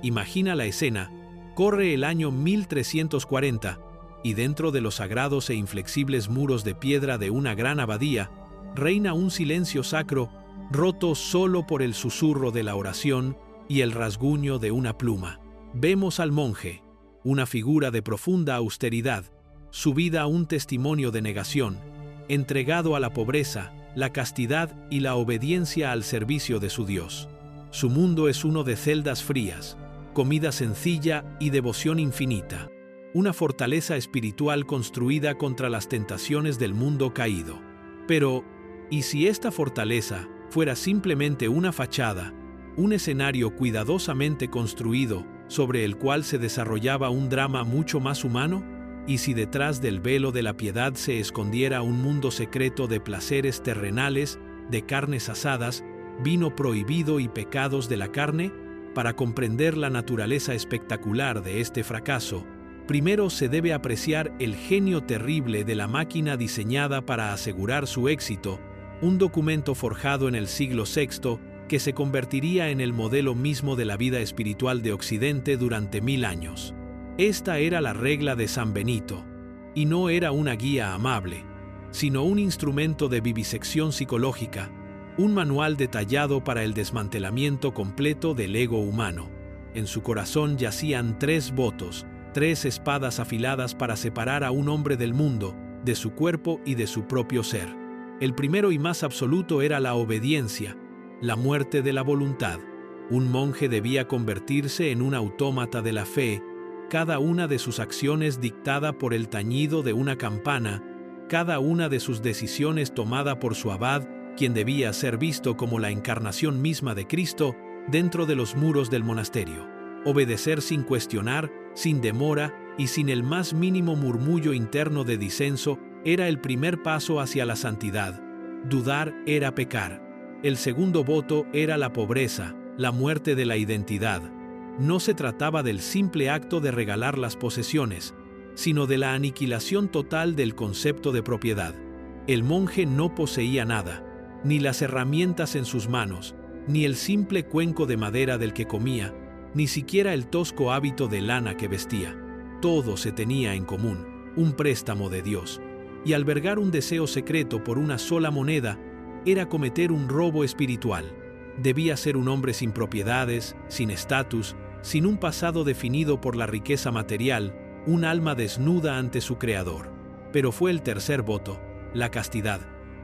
Imagina la escena. Corre el año 1340, y dentro de los sagrados e inflexibles muros de piedra de una gran abadía, reina un silencio sacro, roto solo por el susurro de la oración y el rasguño de una pluma. Vemos al monje, una figura de profunda austeridad, su vida un testimonio de negación, entregado a la pobreza, la castidad y la obediencia al servicio de su Dios. Su mundo es uno de celdas frías, comida sencilla y devoción infinita, una fortaleza espiritual construida contra las tentaciones del mundo caído. Pero, ¿y si esta fortaleza fuera simplemente una fachada, un escenario cuidadosamente construido sobre el cual se desarrollaba un drama mucho más humano? ¿Y si detrás del velo de la piedad se escondiera un mundo secreto de placeres terrenales, de carnes asadas, vino prohibido y pecados de la carne? Para comprender la naturaleza espectacular de este fracaso, primero se debe apreciar el genio terrible de la máquina diseñada para asegurar su éxito, un documento forjado en el siglo VI que se convertiría en el modelo mismo de la vida espiritual de Occidente durante 1000 años. Esta era la regla de San Benito, y no era una guía amable, sino un instrumento de vivisección psicológica, un manual detallado para el desmantelamiento completo del ego humano. En su corazón yacían 3 votos, 3 espadas afiladas para separar a un hombre del mundo, de su cuerpo y de su propio ser. El primero y más absoluto era la obediencia, la muerte de la voluntad. Un monje debía convertirse en un autómata de la fe, cada una de sus acciones dictada por el tañido de una campana, cada una de sus decisiones tomada por su abad, quien debía ser visto como la encarnación misma de Cristo dentro de los muros del monasterio. Obedecer sin cuestionar, sin demora y sin el más mínimo murmullo interno de disenso era el primer paso hacia la santidad. Dudar era pecar. El segundo voto era la pobreza, la muerte de la identidad. No se trataba del simple acto de regalar las posesiones, sino de la aniquilación total del concepto de propiedad. El monje no poseía nada, ni las herramientas en sus manos, ni el simple cuenco de madera del que comía, ni siquiera el tosco hábito de lana que vestía. Todo se tenía en común, un préstamo de Dios. Y albergar un deseo secreto por una sola moneda era cometer un robo espiritual. Debía ser un hombre sin propiedades, sin estatus, sin un pasado definido por la riqueza material, un alma desnuda ante su Creador. Pero fue el tercer voto, la castidad,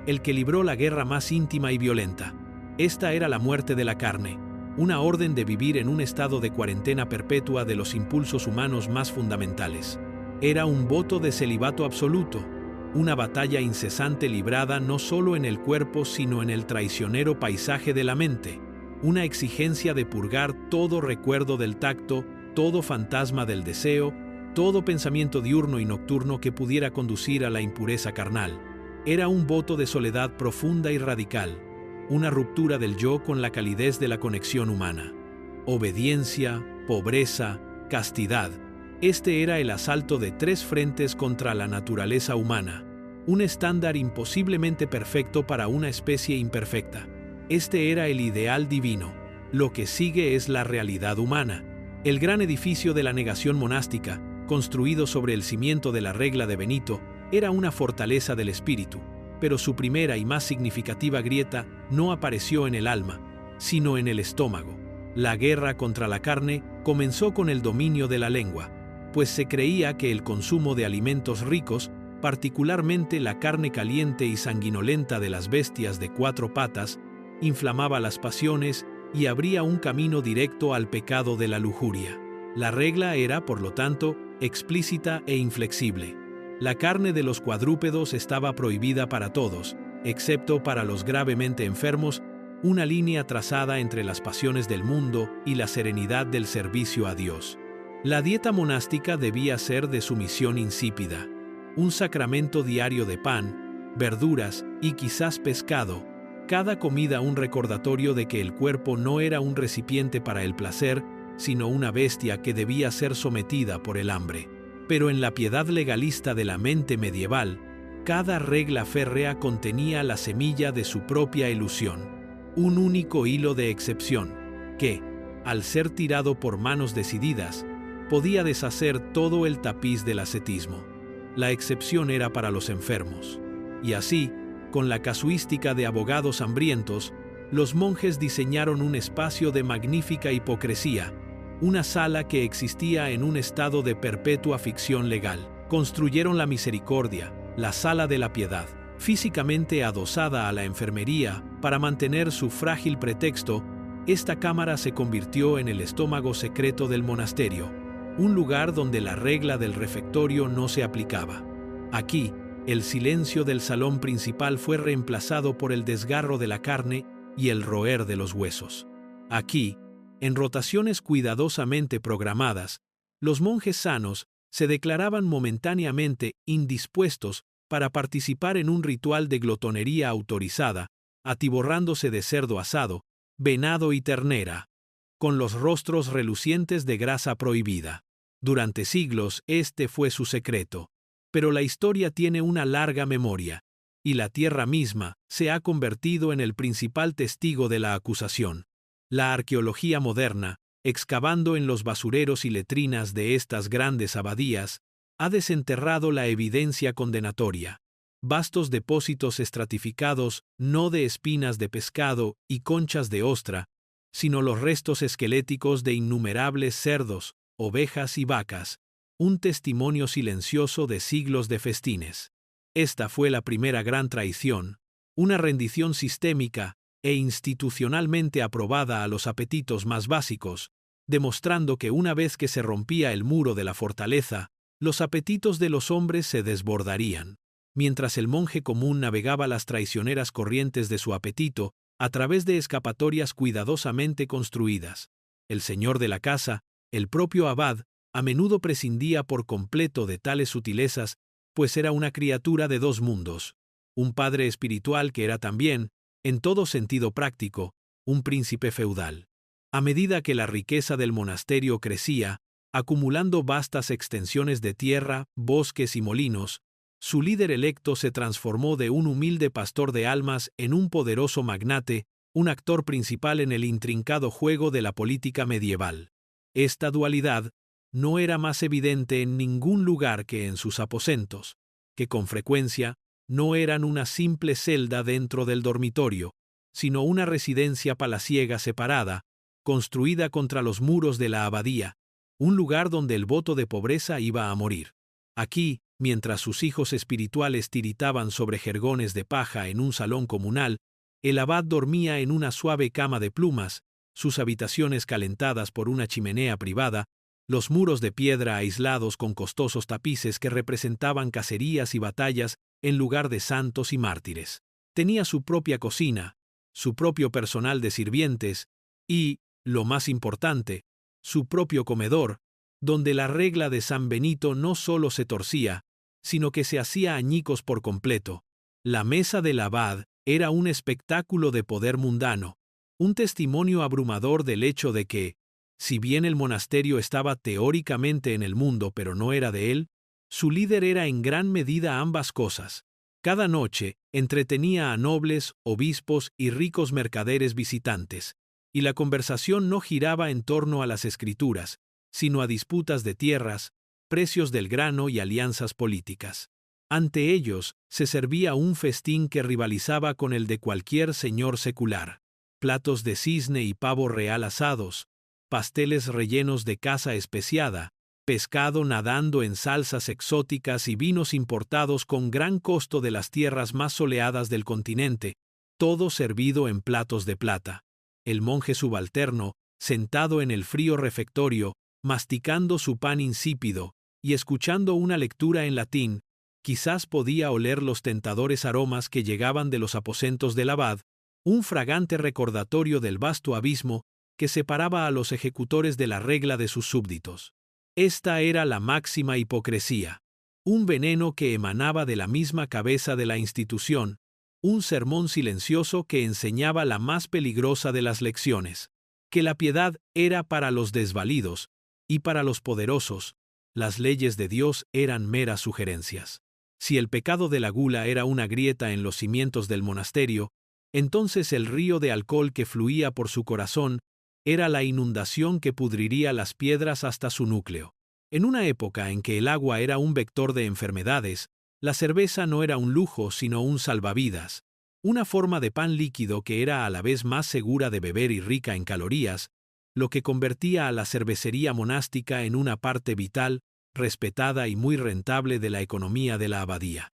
el que libró la guerra más íntima y violenta. Esta era la muerte de la carne, una orden de vivir en un estado de cuarentena perpetua de los impulsos humanos más fundamentales. Era un voto de celibato absoluto, una batalla incesante librada no solo en el cuerpo sino en el traicionero paisaje de la mente, una exigencia de purgar todo recuerdo del tacto, todo fantasma del deseo, todo pensamiento diurno y nocturno que pudiera conducir a la impureza carnal. Era un voto de soledad profunda y radical, una ruptura del yo con la calidez de la conexión humana. Obediencia, pobreza, castidad. Este era el asalto de 3 frentes contra la naturaleza humana, un estándar imposiblemente perfecto para una especie imperfecta. Este era el ideal divino. Lo que sigue es la realidad humana. El gran edificio de la negación monástica, construido sobre el cimiento de la regla de Benito, era una fortaleza del espíritu, pero su primera y más significativa grieta no apareció en el alma, sino en el estómago. La guerra contra la carne comenzó con el dominio de la lengua, pues se creía que el consumo de alimentos ricos, particularmente la carne caliente y sanguinolenta de las bestias de 4 patas, inflamaba las pasiones y abría un camino directo al pecado de la lujuria. La regla era, por lo tanto, explícita e inflexible. La carne de los cuadrúpedos estaba prohibida para todos, excepto para los gravemente enfermos, una línea trazada entre las pasiones del mundo y la serenidad del servicio a Dios. La dieta monástica debía ser de sumisión insípida, un sacramento diario de pan, verduras y quizás pescado, cada comida un recordatorio de que el cuerpo no era un recipiente para el placer, sino una bestia que debía ser sometida por el hambre. Pero en la piedad legalista de la mente medieval, cada regla férrea contenía la semilla de su propia ilusión, un único hilo de excepción, que, al ser tirado por manos decididas, podía deshacer todo el tapiz del ascetismo. La excepción era para los enfermos. Y así, con la casuística de abogados hambrientos, los monjes diseñaron un espacio de magnífica hipocresía, una sala que existía en un estado de perpetua ficción legal. Construyeron la misericordia, la sala de la piedad, físicamente adosada a la enfermería para mantener su frágil pretexto. Esta cámara se convirtió en el estómago secreto del monasterio, un lugar donde la regla del refectorio no se aplicaba. Aquí, el silencio del salón principal fue reemplazado por el desgarro de la carne y el roer de los huesos. Aquí, en rotaciones cuidadosamente programadas, los monjes sanos se declaraban momentáneamente indispuestos para participar en un ritual de glotonería autorizada, atiborrándose de cerdo asado, venado y ternera, con los rostros relucientes de grasa prohibida. Durante siglos este fue su secreto, pero la historia tiene una larga memoria, y la tierra misma se ha convertido en el principal testigo de la acusación. La arqueología moderna, excavando en los basureros y letrinas de estas grandes abadías, ha desenterrado la evidencia condenatoria. Vastos depósitos estratificados no de espinas de pescado y conchas de ostra, sino los restos esqueléticos de innumerables cerdos, ovejas y vacas, un testimonio silencioso de siglos de festines. Esta fue la primera gran traición, una rendición sistémica e institucionalmente aprobada a los apetitos más básicos, demostrando que una vez que se rompía el muro de la fortaleza, los apetitos de los hombres se desbordarían. Mientras el monje común navegaba las traicioneras corrientes de su apetito a través de escapatorias cuidadosamente construidas, el señor de la casa, el propio abad, a menudo prescindía por completo de tales sutilezas, pues era una criatura de dos mundos, un padre espiritual que era también, en todo sentido práctico, un príncipe feudal. A medida que la riqueza del monasterio crecía, acumulando vastas extensiones de tierra, bosques y molinos, su líder electo se transformó de un humilde pastor de almas en un poderoso magnate, un actor principal en el intrincado juego de la política medieval. Esta dualidad no era más evidente en ningún lugar que en sus aposentos, que con frecuencia no eran una simple celda dentro del dormitorio, sino una residencia palaciega separada, construida contra los muros de la abadía, un lugar donde el voto de pobreza iba a morir. Aquí, mientras sus hijos espirituales tiritaban sobre jergones de paja en un salón comunal, el abad dormía en una suave cama de plumas, sus habitaciones calentadas por una chimenea privada, los muros de piedra aislados con costosos tapices que representaban cacerías y batallas en lugar de santos y mártires. Tenía su propia cocina, su propio personal de sirvientes y, lo más importante, su propio comedor, donde la regla de San Benito no solo se torcía, sino que se hacía añicos por completo. La mesa del abad era un espectáculo de poder mundano, un testimonio abrumador del hecho de que, si bien el monasterio estaba teóricamente en el mundo pero no era de él, su líder era en gran medida ambas cosas. Cada noche entretenía a nobles, obispos y ricos mercaderes visitantes, y la conversación no giraba en torno a las escrituras, sino a disputas de tierras, precios del grano y alianzas políticas. Ante ellos se servía un festín que rivalizaba con el de cualquier señor secular. Platos de cisne y pavo real asados, pasteles rellenos de caza especiada, pescado nadando en salsas exóticas y vinos importados con gran costo de las tierras más soleadas del continente, todo servido en platos de plata. El monje subalterno, sentado en el frío refectorio, masticando su pan insípido y escuchando una lectura en latín, quizás podía oler los tentadores aromas que llegaban de los aposentos del abad, un fragante recordatorio del vasto abismo que separaba a los ejecutores de la regla de sus súbditos. Esta era la máxima hipocresía, un veneno que emanaba de la misma cabeza de la institución, un sermón silencioso que enseñaba la más peligrosa de las lecciones, que la piedad era para los desvalidos, y para los poderosos, las leyes de Dios eran meras sugerencias. Si el pecado de la gula era una grieta en los cimientos del monasterio, entonces el río de alcohol que fluía por su corazón era la inundación que pudriría las piedras hasta su núcleo. En una época en que el agua era un vector de enfermedades, la cerveza no era un lujo sino un salvavidas, una forma de pan líquido que era a la vez más segura de beber y rica en calorías, lo que convertía a la cervecería monástica en una parte vital, respetada y muy rentable de la economía de la abadía.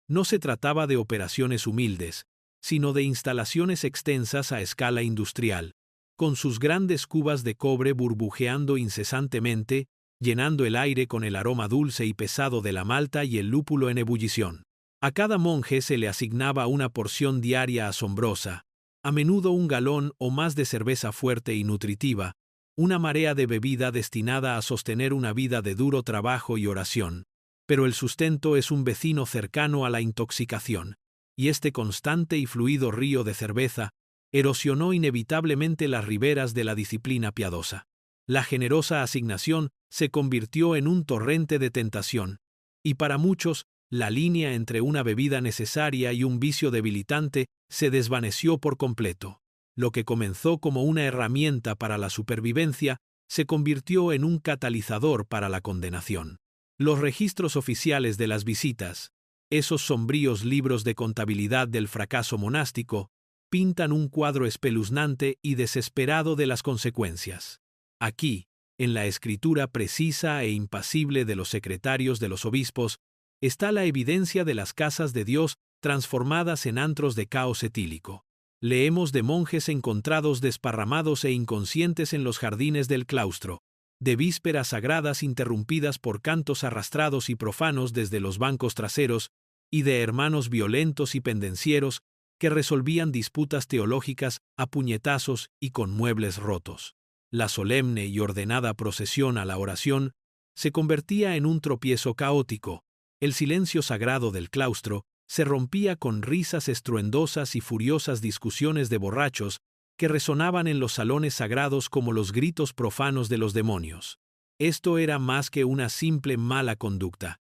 No se trataba de operaciones humildes, sino de instalaciones extensas a escala industrial, con sus grandes cubas de cobre burbujeando incesantemente, llenando el aire con el aroma dulce y pesado de la malta y el lúpulo en ebullición. A cada monje se le asignaba una porción diaria asombrosa, a menudo un galón o más de cerveza fuerte y nutritiva, una marea de bebida destinada a sostener una vida de duro trabajo y oración. Pero el sustento es un vecino cercano a la intoxicación, y este constante y fluido río de cerveza erosionó inevitablemente las riberas de la disciplina piadosa. La generosa asignación se convirtió en un torrente de tentación, y para muchos, la línea entre una bebida necesaria y un vicio debilitante se desvaneció por completo. Lo que comenzó como una herramienta para la supervivencia se convirtió en un catalizador para la condenación. Los registros oficiales de las visitas, esos sombríos libros de contabilidad del fracaso monástico, pintan un cuadro espeluznante y desesperado de las consecuencias. Aquí, en la escritura precisa e impasible de los secretarios de los obispos, está la evidencia de las casas de Dios transformadas en antros de caos etílico. Leemos de monjes encontrados desparramados e inconscientes en los jardines del claustro, de vísperas sagradas interrumpidas por cantos arrastrados y profanos desde los bancos traseros, y de hermanos violentos y pendencieros que resolvían disputas teológicas a puñetazos y con muebles rotos. La solemne y ordenada procesión a la oración se convertía en un tropiezo caótico. El silencio sagrado del claustro se rompía con risas estruendosas y furiosas discusiones de borrachos que resonaban en los salones sagrados como los gritos profanos de los demonios. Esto era más que una simple mala conducta.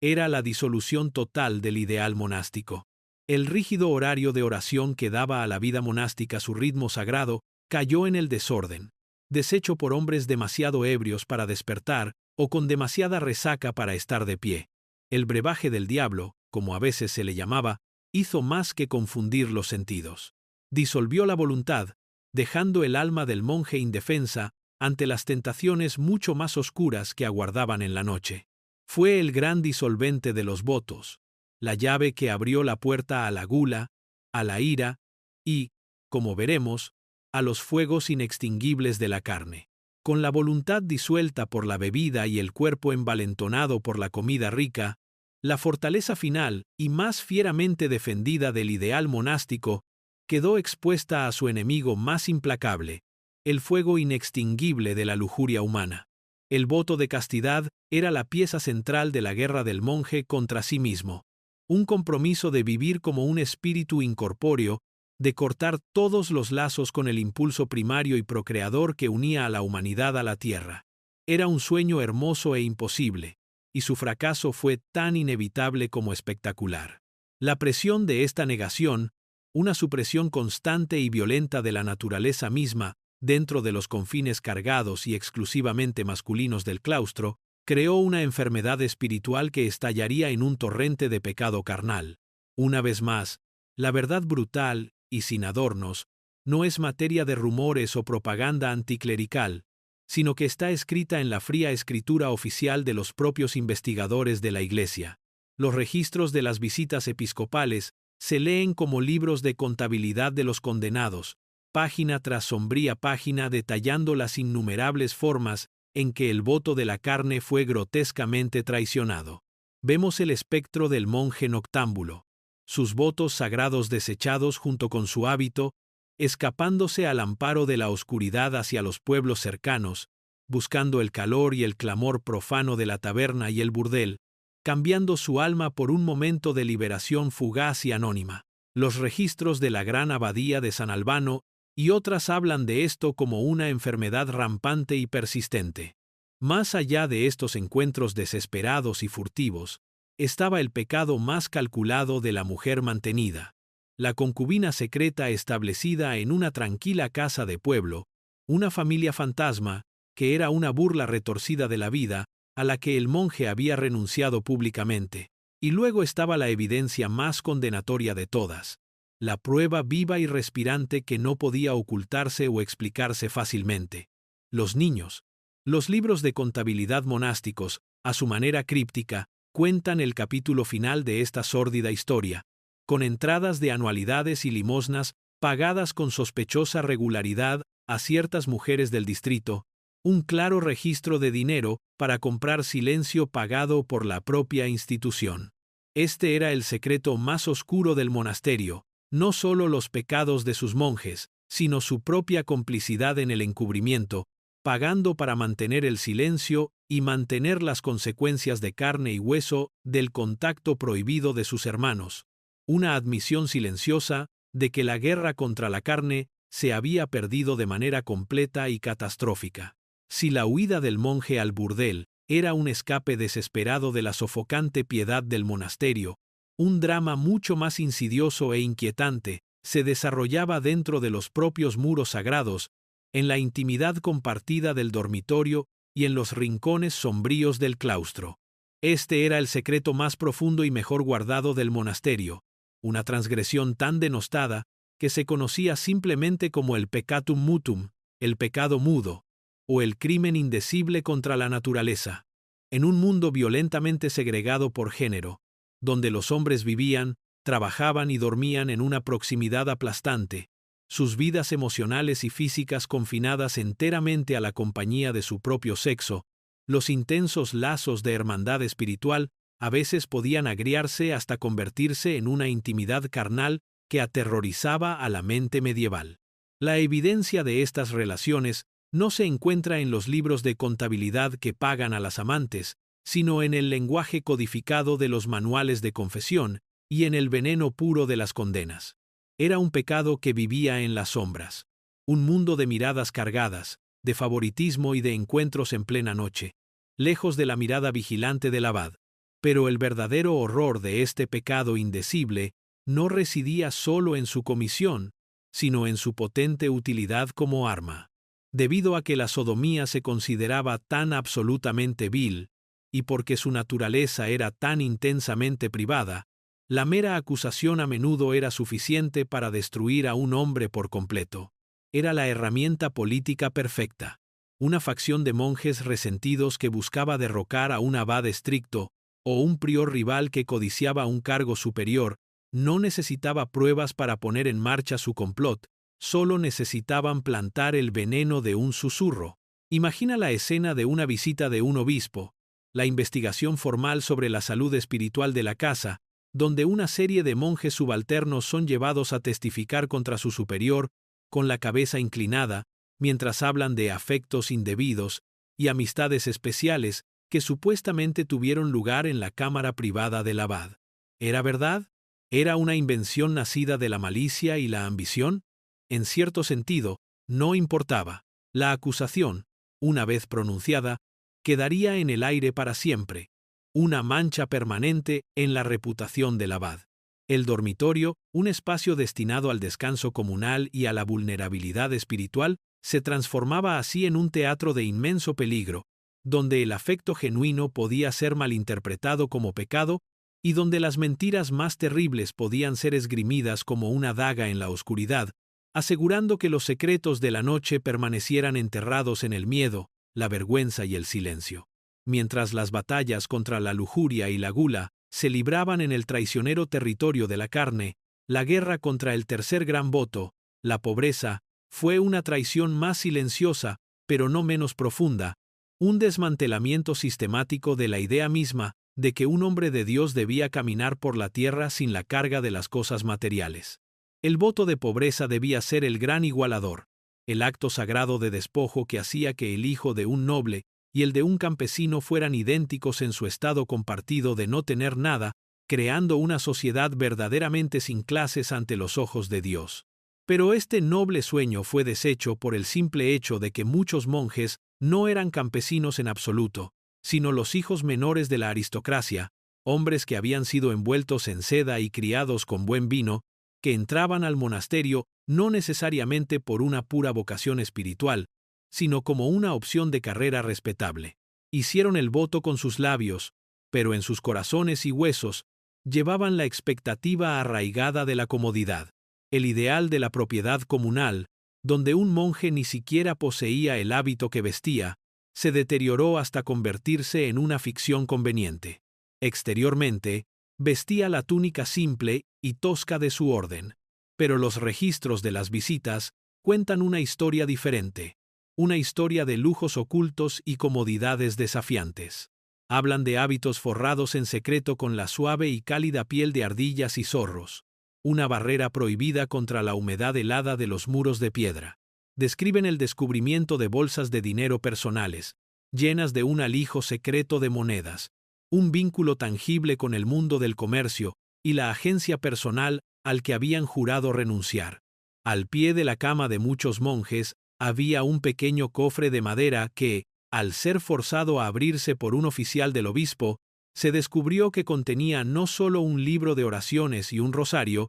Era la disolución total del ideal monástico. El rígido horario de oración que daba a la vida monástica su ritmo sagrado cayó en el desorden, deshecho por hombres demasiado ebrios para despertar o con demasiada resaca para estar de pie. El brebaje del diablo, como a veces se le llamaba, hizo más que confundir los sentidos. Disolvió la voluntad, dejando el alma del monje indefensa ante las tentaciones mucho más oscuras que aguardaban en la noche. Fue el gran disolvente de los votos, la llave que abrió la puerta a la gula, a la ira y, como veremos, a los fuegos inextinguibles de la carne. Con la voluntad disuelta por la bebida y el cuerpo envalentonado por la comida rica, la fortaleza final y más fieramente defendida del ideal monástico quedó expuesta a su enemigo más implacable, el fuego inextinguible de la lujuria humana. El voto de castidad era la pieza central de la guerra del monje contra sí mismo, un compromiso de vivir como un espíritu incorpóreo, de cortar todos los lazos con el impulso primario y procreador que unía a la humanidad a la tierra. Era un sueño hermoso e imposible, y su fracaso fue tan inevitable como espectacular. La presión de esta negación, una supresión constante y violenta de la naturaleza misma, dentro de los confines cargados y exclusivamente masculinos del claustro, creó una enfermedad espiritual que estallaría en un torrente de pecado carnal. Una vez más, la verdad brutal, y sin adornos, no es materia de rumores o propaganda anticlerical, sino que está escrita en la fría escritura oficial de los propios investigadores de la Iglesia. Los registros de las visitas episcopales se leen como libros de contabilidad de los condenados, página tras sombría página detallando las innumerables formas en que el voto de la carne fue grotescamente traicionado. Vemos el espectro del monje noctámbulo, sus votos sagrados desechados junto con su hábito, escapándose al amparo de la oscuridad hacia los pueblos cercanos, buscando el calor y el clamor profano de la taberna y el burdel, cambiando su alma por un momento de liberación fugaz y anónima. Los registros de la gran abadía de San Albano y otras hablan de esto como una enfermedad rampante y persistente. Más allá de estos encuentros desesperados y furtivos, estaba el pecado más calculado de la mujer mantenida, la concubina secreta establecida en una tranquila casa de pueblo, una familia fantasma, que era una burla retorcida de la vida, a la que el monje había renunciado públicamente. Y luego estaba la evidencia más condenatoria de todas, la prueba viva y respirante que no podía ocultarse o explicarse fácilmente. Los niños. Los libros de contabilidad monásticos, a su manera críptica, cuentan el capítulo final de esta sórdida historia, con entradas de anualidades y limosnas pagadas con sospechosa regularidad a ciertas mujeres del distrito, un claro registro de dinero para comprar silencio pagado por la propia institución. Este era el secreto más oscuro del monasterio, no solo los pecados de sus monjes, sino su propia complicidad en el encubrimiento, pagando para mantener el silencio y mantener las consecuencias de carne y hueso del contacto prohibido de sus hermanos. Una admisión silenciosa de que la guerra contra la carne se había perdido de manera completa y catastrófica. Si la huida del monje al burdel era un escape desesperado de la sofocante piedad del monasterio, un drama mucho más insidioso e inquietante se desarrollaba dentro de los propios muros sagrados, en la intimidad compartida del dormitorio y en los rincones sombríos del claustro. Este era el secreto más profundo y mejor guardado del monasterio, una transgresión tan denostada que se conocía simplemente como el peccatum mutum, el pecado mudo, o el crimen indecible contra la naturaleza. En un mundo violentamente segregado por género, donde los hombres vivían, trabajaban y dormían en una proximidad aplastante, sus vidas emocionales y físicas confinadas enteramente a la compañía de su propio sexo, los intensos lazos de hermandad espiritual a veces podían agriarse hasta convertirse en una intimidad carnal que aterrorizaba a la mente medieval. La evidencia de estas relaciones no se encuentra en los libros de contabilidad que pagan a las amantes, sino en el lenguaje codificado de los manuales de confesión y en el veneno puro de las condenas. Era un pecado que vivía en las sombras, un mundo de miradas cargadas, de favoritismo y de encuentros en plena noche, lejos de la mirada vigilante del abad. Pero el verdadero horror de este pecado indecible no residía solo en su comisión, sino en su potente utilidad como arma. Debido a que la sodomía se consideraba tan absolutamente vil, y porque su naturaleza era tan intensamente privada, la mera acusación a menudo era suficiente para destruir a un hombre por completo. Era la herramienta política perfecta. Una facción de monjes resentidos que buscaba derrocar a un abad estricto, o un prior rival que codiciaba un cargo superior, no necesitaba pruebas para poner en marcha su complot, solo necesitaban plantar el veneno de un susurro. Imagina la escena de una visita de un obispo, la investigación formal sobre la salud espiritual de la casa, donde una serie de monjes subalternos son llevados a testificar contra su superior, con la cabeza inclinada, mientras hablan de afectos indebidos y amistades especiales que supuestamente tuvieron lugar en la cámara privada del abad. ¿Era verdad? ¿Era una invención nacida de la malicia y la ambición? En cierto sentido, no importaba. La acusación, una vez pronunciada, quedaría en el aire para siempre, una mancha permanente en la reputación del abad. El dormitorio, un espacio destinado al descanso comunal y a la vulnerabilidad espiritual, se transformaba así en un teatro de inmenso peligro, donde el afecto genuino podía ser malinterpretado como pecado y donde las mentiras más terribles podían ser esgrimidas como una daga en la oscuridad, asegurando que los secretos de la noche permanecieran enterrados en el miedo, la vergüenza y el silencio. Mientras las batallas contra la lujuria y la gula se libraban en el traicionero territorio de la carne, la guerra contra el tercer gran voto, la pobreza, fue una traición más silenciosa, pero no menos profunda, un desmantelamiento sistemático de la idea misma de que un hombre de Dios debía caminar por la tierra sin la carga de las cosas materiales. El voto de pobreza debía ser el gran igualador, el acto sagrado de despojo que hacía que el hijo de un noble y el de un campesino fueran idénticos en su estado compartido de no tener nada, creando una sociedad verdaderamente sin clases ante los ojos de Dios. Pero este noble sueño fue deshecho por el simple hecho de que muchos monjes no eran campesinos en absoluto, sino los hijos menores de la aristocracia, hombres que habían sido envueltos en seda y criados con buen vino, que entraban al monasterio no necesariamente por una pura vocación espiritual, sino como una opción de carrera respetable. Hicieron el voto con sus labios, pero en sus corazones y huesos llevaban la expectativa arraigada de la comodidad, el ideal de la propiedad comunal, donde un monje ni siquiera poseía el hábito que vestía, se deterioró hasta convertirse en una ficción conveniente. Exteriormente, vestía la túnica simple y tosca de su orden, pero los registros de las visitas cuentan una historia diferente, una historia de lujos ocultos y comodidades desafiantes. Hablan de hábitos forrados en secreto con la suave y cálida piel de ardillas y zorros, una barrera prohibida contra la humedad helada de los muros de piedra. Describen el descubrimiento de bolsas de dinero personales, llenas de un alijo secreto de monedas, un vínculo tangible con el mundo del comercio y la agencia personal al que habían jurado renunciar. Al pie de la cama de muchos monjes había un pequeño cofre de madera que, al ser forzado a abrirse por un oficial del obispo, se descubrió que contenía no solo un libro de oraciones y un rosario,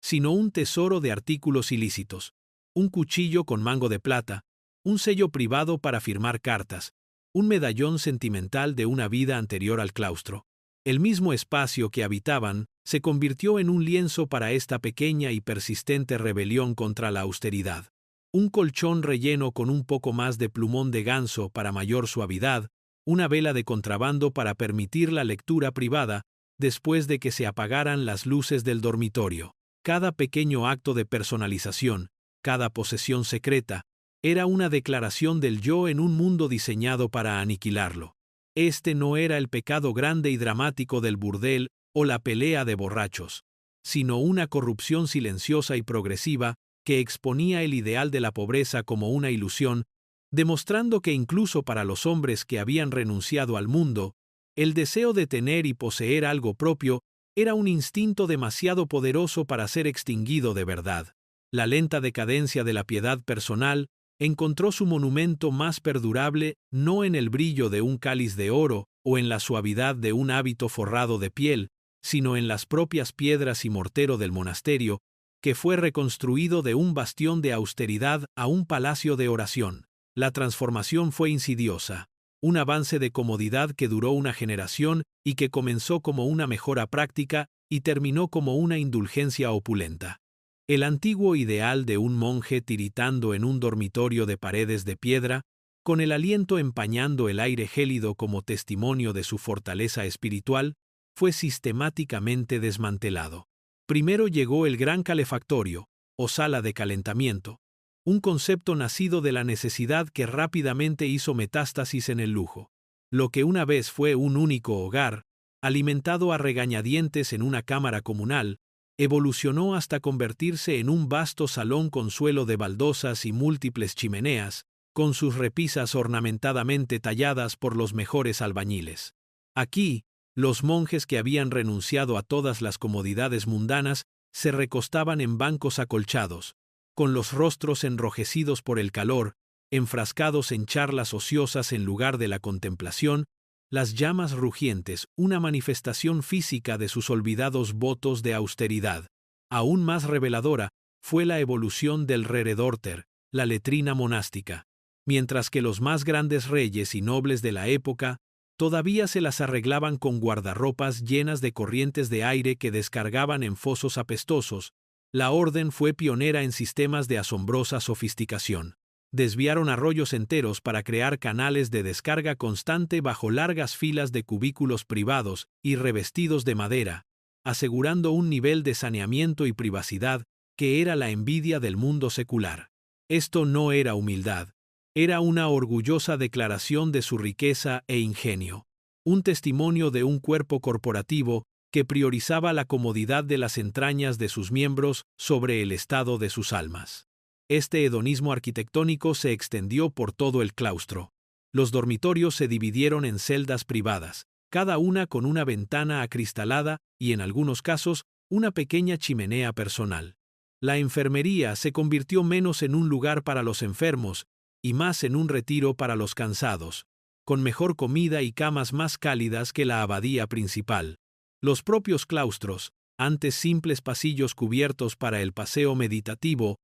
sino un tesoro de artículos ilícitos, un cuchillo con mango de plata, un sello privado para firmar cartas, un medallón sentimental de una vida anterior al claustro. El mismo espacio que habitaban se convirtió en un lienzo para esta pequeña y persistente rebelión contra la austeridad. Un colchón relleno con un poco más de plumón de ganso para mayor suavidad, una vela de contrabando para permitir la lectura privada después de que se apagaran las luces del dormitorio. Cada pequeño acto de personalización, cada posesión secreta, era una declaración del yo en un mundo diseñado para aniquilarlo. Este no era el pecado grande y dramático del burdel o la pelea de borrachos, sino una corrupción silenciosa y progresiva que exponía el ideal de la pobreza como una ilusión, demostrando que incluso para los hombres que habían renunciado al mundo, el deseo de tener y poseer algo propio era un instinto demasiado poderoso para ser extinguido de verdad. La lenta decadencia de la piedad personal encontró su monumento más perdurable no en el brillo de un cáliz de oro o en la suavidad de un hábito forrado de piel, sino en las propias piedras y mortero del monasterio, que fue reconstruido de un bastión de austeridad a un palacio de oración. La transformación fue insidiosa, un avance de comodidad que duró una generación y que comenzó como una mejora práctica y terminó como una indulgencia opulenta. El antiguo ideal de un monje tiritando en un dormitorio de paredes de piedra, con el aliento empañando el aire gélido como testimonio de su fortaleza espiritual, fue sistemáticamente desmantelado. Primero llegó el gran calefactorio, o sala de calentamiento, un concepto nacido de la necesidad que rápidamente hizo metástasis en el lujo. Lo que una vez fue un único hogar, alimentado a regañadientes en una cámara comunal, evolucionó hasta convertirse en un vasto salón con suelo de baldosas y múltiples chimeneas, con sus repisas ornamentadamente talladas por los mejores albañiles. Aquí, los monjes que habían renunciado a todas las comodidades mundanas se recostaban en bancos acolchados, con los rostros enrojecidos por el calor, enfrascados en charlas ociosas en lugar de la contemplación, las llamas rugientes, una manifestación física de sus olvidados votos de austeridad. Aún más reveladora fue la evolución del Reredorter, la letrina monástica. Mientras que los más grandes reyes y nobles de la época todavía se las arreglaban con guardarropas llenas de corrientes de aire que descargaban en fosos apestosos, la orden fue pionera en sistemas de asombrosa sofisticación. Desviaron arroyos enteros para crear canales de descarga constante bajo largas filas de cubículos privados y revestidos de madera, asegurando un nivel de saneamiento y privacidad que era la envidia del mundo secular. Esto no era humildad, era una orgullosa declaración de su riqueza e ingenio, un testimonio de un cuerpo corporativo que priorizaba la comodidad de las entrañas de sus miembros sobre el estado de sus almas. Este hedonismo arquitectónico se extendió por todo el claustro. Los dormitorios se dividieron en celdas privadas, cada una con una ventana acristalada y, en algunos casos, una pequeña chimenea personal. La enfermería se convirtió menos en un lugar para los enfermos y más en un retiro para los cansados, con mejor comida y camas más cálidas que la abadía principal. Los propios claustros, antes simples pasillos cubiertos para el paseo meditativo,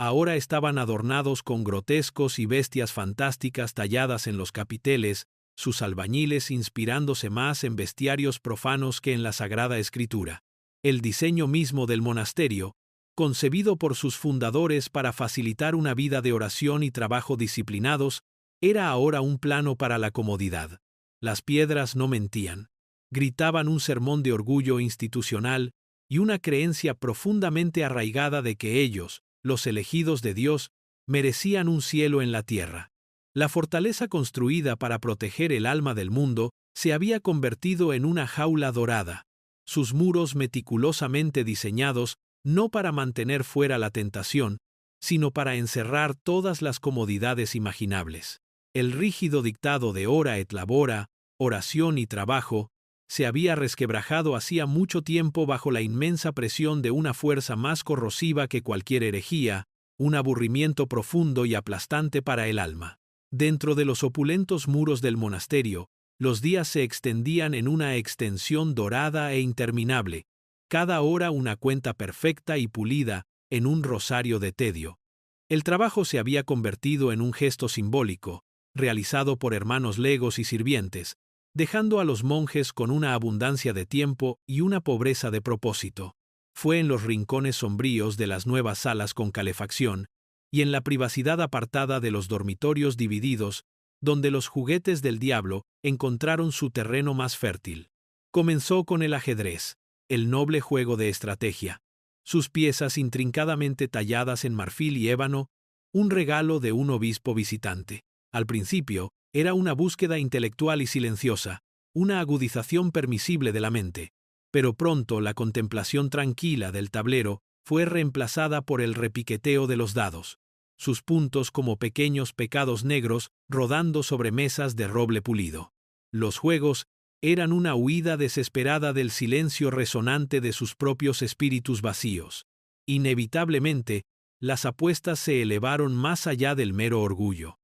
ahora estaban adornados con grotescos y bestias fantásticas talladas en los capiteles, sus albañiles inspirándose más en bestiarios profanos que en la Sagrada Escritura. El diseño mismo del monasterio, concebido por sus fundadores para facilitar una vida de oración y trabajo disciplinados, era ahora un plano para la comodidad. Las piedras no mentían. Gritaban un sermón de orgullo institucional y una creencia profundamente arraigada de que ellos, los elegidos de Dios, merecían un cielo en la tierra. La fortaleza construida para proteger el alma del mundo se había convertido en una jaula dorada, sus muros meticulosamente diseñados no para mantener fuera la tentación, sino para encerrar todas las comodidades imaginables. El rígido dictado de ora et labora, oración y trabajo, se había resquebrajado hacía mucho tiempo bajo la inmensa presión de una fuerza más corrosiva que cualquier herejía, un aburrimiento profundo y aplastante para el alma. Dentro de los opulentos muros del monasterio, los días se extendían en una extensión dorada e interminable, cada hora una cuenta perfecta y pulida en un rosario de tedio. El trabajo se había convertido en un gesto simbólico, realizado por hermanos legos y sirvientes, dejando a los monjes con una abundancia de tiempo y una pobreza de propósito. Fue en los rincones sombríos de las nuevas salas con calefacción, y en la privacidad apartada de los dormitorios divididos, donde los juguetes del diablo encontraron su terreno más fértil. Comenzó con el ajedrez, el noble juego de estrategia. Sus piezas intrincadamente talladas en marfil y ébano, un regalo de un obispo visitante. Al principio, era una búsqueda intelectual y silenciosa, una agudización permisible de la mente, pero pronto la contemplación tranquila del tablero fue reemplazada por el repiqueteo de los dados, sus puntos como pequeños pecados negros rodando sobre mesas de roble pulido. Los juegos eran una huida desesperada del silencio resonante de sus propios espíritus vacíos. Inevitablemente, las apuestas se elevaron más allá del mero orgullo.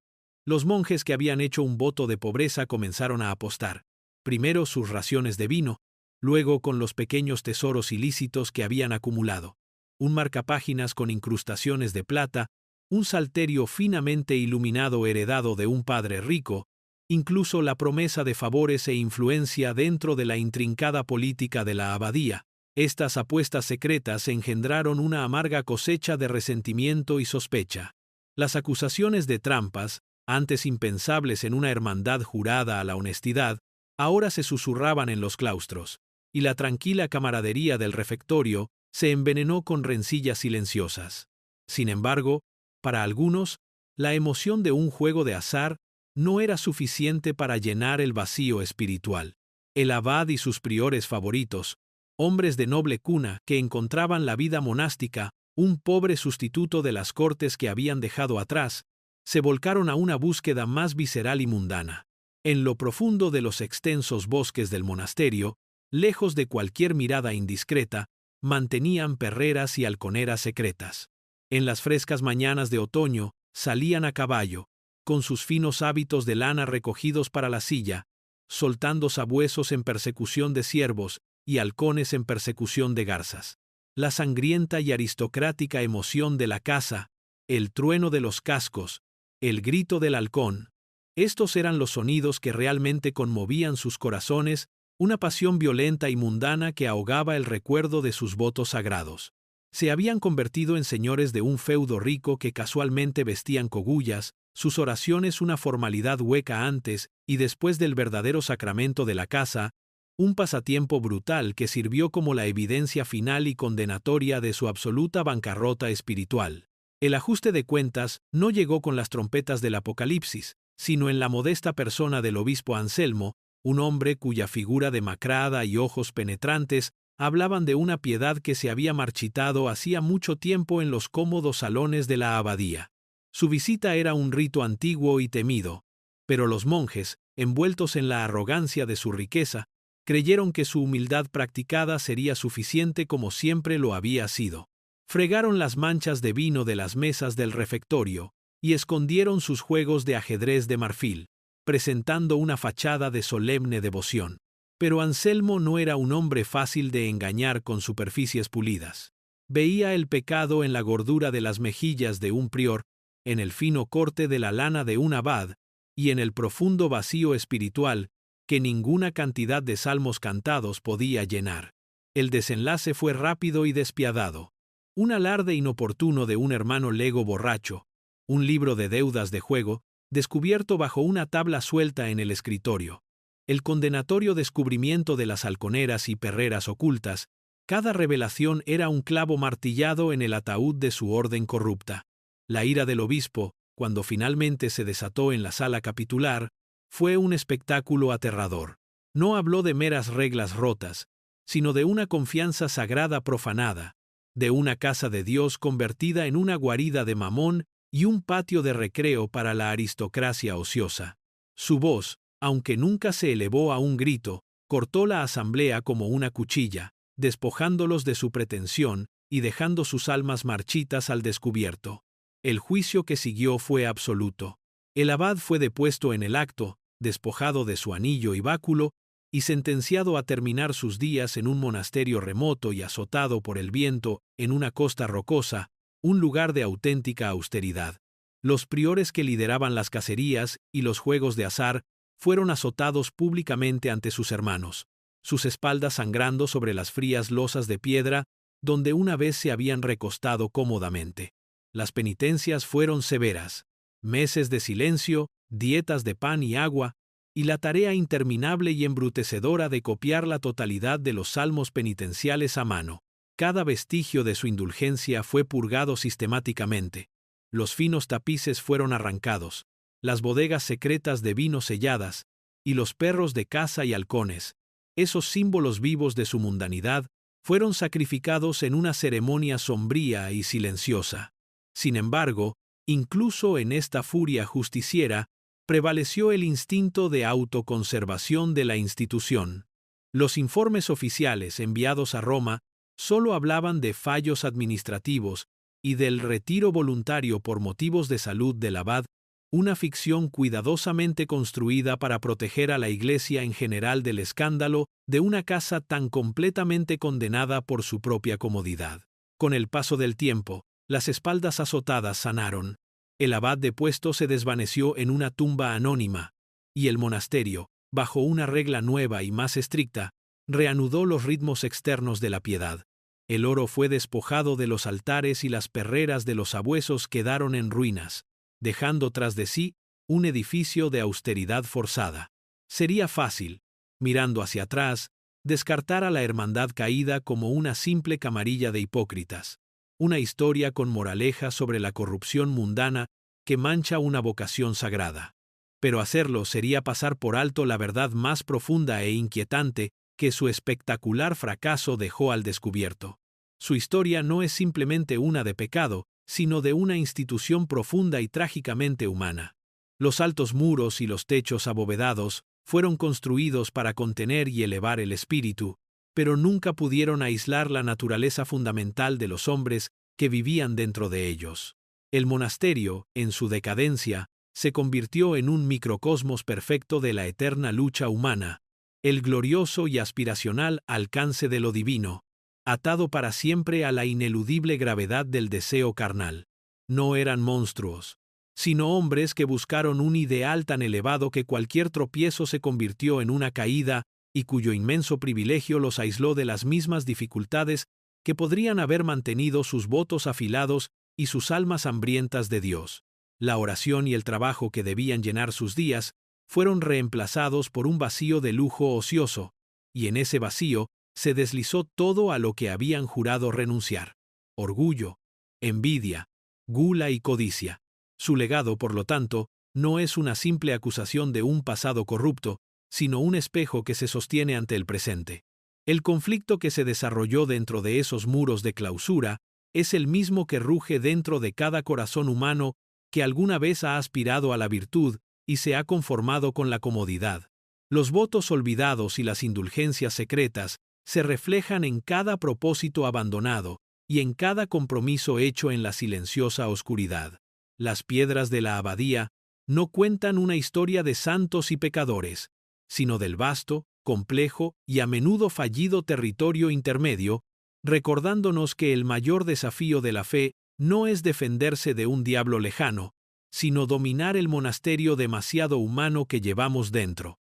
Los monjes que habían hecho un voto de pobreza comenzaron a apostar, primero sus raciones de vino, luego con los pequeños tesoros ilícitos que habían acumulado, un marcapáginas con incrustaciones de plata, un salterio finamente iluminado heredado de un padre rico, incluso la promesa de favores e influencia dentro de la intrincada política de la abadía. Estas apuestas secretas engendraron una amarga cosecha de resentimiento y sospecha. Las acusaciones de trampas, antes impensables en una hermandad jurada a la honestidad, ahora se susurraban en los claustros, y la tranquila camaradería del refectorio se envenenó con rencillas silenciosas. Sin embargo, para algunos, la emoción de un juego de azar no era suficiente para llenar el vacío espiritual. El abad y sus priores favoritos, hombres de noble cuna que encontraban la vida monástica un pobre sustituto de las cortes que habían dejado atrás, se volcaron a una búsqueda más visceral y mundana. En lo profundo de los extensos bosques del monasterio, lejos de cualquier mirada indiscreta, mantenían perreras y halconeras secretas. En las frescas mañanas de otoño, salían a caballo, con sus finos hábitos de lana recogidos para la silla, soltando sabuesos en persecución de ciervos y halcones en persecución de garzas. La sangrienta y aristocrática emoción de la caza, el trueno de los cascos, el grito del halcón, estos eran los sonidos que realmente conmovían sus corazones, una pasión violenta y mundana que ahogaba el recuerdo de sus votos sagrados. Se habían convertido en señores de un feudo rico que casualmente vestían cogullas, sus oraciones una formalidad hueca antes y después del verdadero sacramento de la caza, un pasatiempo brutal que sirvió como la evidencia final y condenatoria de su absoluta bancarrota espiritual. El ajuste de cuentas no llegó con las trompetas del Apocalipsis, sino en la modesta persona del obispo Anselmo, un hombre cuya figura demacrada y ojos penetrantes hablaban de una piedad que se había marchitado hacía mucho tiempo en los cómodos salones de la abadía. Su visita era un rito antiguo y temido, pero los monjes, envueltos en la arrogancia de su riqueza, creyeron que su humildad practicada sería suficiente como siempre lo había sido. Fregaron las manchas de vino de las mesas del refectorio y escondieron sus juegos de ajedrez de marfil, presentando una fachada de solemne devoción. Pero Anselmo no era un hombre fácil de engañar con superficies pulidas. Veía el pecado en la gordura de las mejillas de un prior, en el fino corte de la lana de un abad, y en el profundo vacío espiritual que ninguna cantidad de salmos cantados podía llenar. El desenlace fue rápido y despiadado. Un alarde inoportuno de un hermano lego borracho, un libro de deudas de juego, descubierto bajo una tabla suelta en el escritorio. El condenatorio descubrimiento de las halconeras y perreras ocultas, cada revelación era un clavo martillado en el ataúd de su orden corrupta. La ira del obispo, cuando finalmente se desató en la sala capitular, fue un espectáculo aterrador. No habló de meras reglas rotas, sino de una confianza sagrada profanada, de una casa de Dios convertida en una guarida de Mamón y un patio de recreo para la aristocracia ociosa. Su voz, aunque nunca se elevó a un grito, cortó la asamblea como una cuchilla, despojándolos de su pretensión y dejando sus almas marchitas al descubierto. El juicio que siguió fue absoluto. El abad fue depuesto en el acto, despojado de su anillo y báculo, y sentenciado a terminar sus días en un monasterio remoto y azotado por el viento en una costa rocosa, un lugar de auténtica austeridad. Los priores que lideraban las cacerías y los juegos de azar fueron azotados públicamente ante sus hermanos, sus espaldas sangrando sobre las frías losas de piedra donde una vez se habían recostado cómodamente. Las penitencias fueron severas, meses de silencio, dietas de pan y agua, y la tarea interminable y embrutecedora de copiar la totalidad de los salmos penitenciales a mano. Cada vestigio de su indulgencia fue purgado sistemáticamente. Los finos tapices fueron arrancados, las bodegas secretas de vino selladas, y los perros de caza y halcones, esos símbolos vivos de su mundanidad, fueron sacrificados en una ceremonia sombría y silenciosa. Sin embargo, incluso en esta furia justiciera, prevaleció el instinto de autoconservación de la institución. Los informes oficiales enviados a Roma solo hablaban de fallos administrativos y del retiro voluntario por motivos de salud del abad, una ficción cuidadosamente construida para proteger a la Iglesia en general del escándalo de una casa tan completamente condenada por su propia comodidad. Con el paso del tiempo, las espaldas azotadas sanaron. El abad depuesto se desvaneció en una tumba anónima, y el monasterio, bajo una regla nueva y más estricta, reanudó los ritmos externos de la piedad. El oro fue despojado de los altares y las perreras de los sabuesos quedaron en ruinas, dejando tras de sí un edificio de austeridad forzada. Sería fácil, mirando hacia atrás, descartar a la hermandad caída como una simple camarilla de hipócritas, una historia con moraleja sobre la corrupción mundana que mancha una vocación sagrada. Pero hacerlo sería pasar por alto la verdad más profunda e inquietante que su espectacular fracaso dejó al descubierto. Su historia no es simplemente una de pecado, sino de una institución profunda y trágicamente humana. Los altos muros y los techos abovedados fueron construidos para contener y elevar el espíritu, pero nunca pudieron aislar la naturaleza fundamental de los hombres que vivían dentro de ellos. El monasterio, en su decadencia, se convirtió en un microcosmos perfecto de la eterna lucha humana, el glorioso y aspiracional alcance de lo divino, atado para siempre a la ineludible gravedad del deseo carnal. No eran monstruos, sino hombres que buscaron un ideal tan elevado que cualquier tropiezo se convirtió en una caída y cuyo inmenso privilegio los aisló de las mismas dificultades que podrían haber mantenido sus votos afilados y sus almas hambrientas de Dios. La oración y el trabajo que debían llenar sus días fueron reemplazados por un vacío de lujo ocioso, y en ese vacío se deslizó todo a lo que habían jurado renunciar: orgullo, envidia, gula y codicia. Su legado, por lo tanto, no es una simple acusación de un pasado corrupto, sino un espejo que se sostiene ante el presente. El conflicto que se desarrolló dentro de esos muros de clausura es el mismo que ruge dentro de cada corazón humano que alguna vez ha aspirado a la virtud y se ha conformado con la comodidad. Los votos olvidados y las indulgencias secretas se reflejan en cada propósito abandonado y en cada compromiso hecho en la silenciosa oscuridad. Las piedras de la abadía no cuentan una historia de santos y pecadores, sino del vasto, complejo y a menudo fallido territorio intermedio recordándonos que el mayor desafío de la fe no es defenderse de un diablo lejano, sino dominar el monasterio demasiado humano que llevamos dentro.